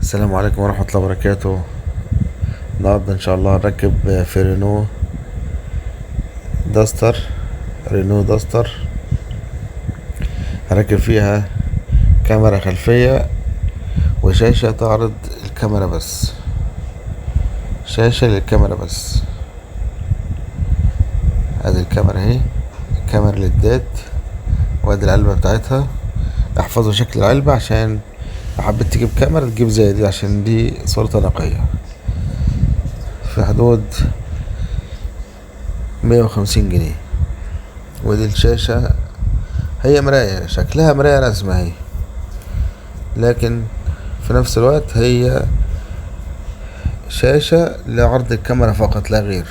السلام عليكم ورحمة الله وبركاته. النهاردة ان شاء الله هنركب في رينو داستر. هركب فيها كاميرا خلفية وشاشة تعرض الكاميرا بس، شاشة للكاميرا بس. ادي الكاميرا اهي، الكاميرا للدات، وادي العلبة بتاعتها. احفظوا شكل العلبة عشان لو حبيت تجيب كاميرا تجيب زي دي، عشان دي صورتها نقية في حدود 150 جنيه. ودي الشاشة، هي مراية، شكلها مراية رسمة اهي، لكن في نفس الوقت هي شاشة لعرض الكاميرا فقط لا غير.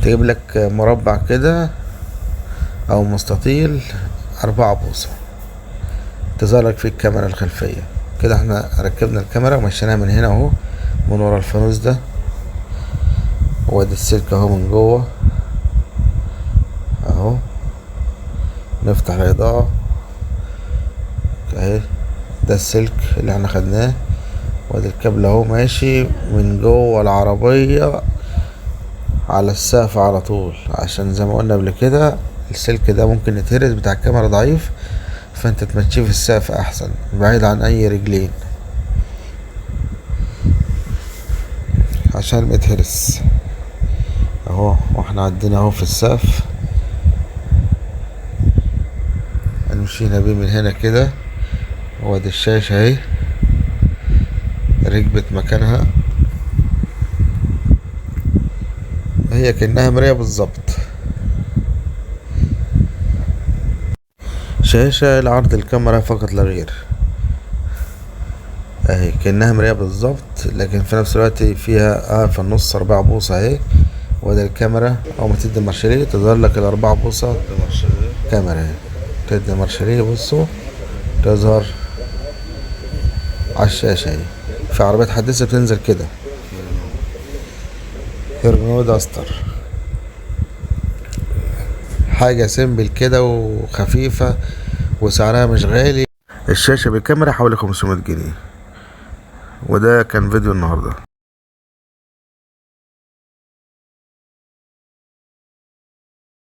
تجيب لك مربع كده او مستطيل 4 بوصة، تظهر لك فيه الكاميرا الخلفية كده. احنا ركبنا الكاميرا ومشيناها من هنا اهو، من ورا الفانوس ده، وادي السلك اهو من جوه اهو. نفتح الاضاءة اهي، ده السلك اللي احنا خدناه، وادي الكابل اهو ماشي من جوه العربية على السقف على طول، عشان زي ما قلنا قبل كده السلك ده ممكن يتهرس، بتاع الكاميرا ضعيف، فانت تمشيه في السقف احسن بعيد عن اي رجلين عشان ما يتهرس اهو. واحنا عدينا اهو في السقف، مشينا بيه من هنا كده، وادي الشاشة اهي ركبت مكانها، هي كأنها مراية بالظبط، شاشة لعرض الكاميرا فقط لا غير اهي، كأنها مراية بالظبط، لكن في نفس الوقت فيها في النص 4 بوصة اهي. وده الكاميرا، اول ما تدي مارشاليه تظهر لك ال4 بوصة كاميرا اهي. تدي مارشاليه بصوا تظهر على الشاشة اهي. في عربيات حديثة بتنزل كده، رينو داستر، حاجة سيمبل كده وخفيفة وسعرها مش غالي. الشاشة بالكاميرا حوالي 500 جنيه. وده كان فيديو النهاردة.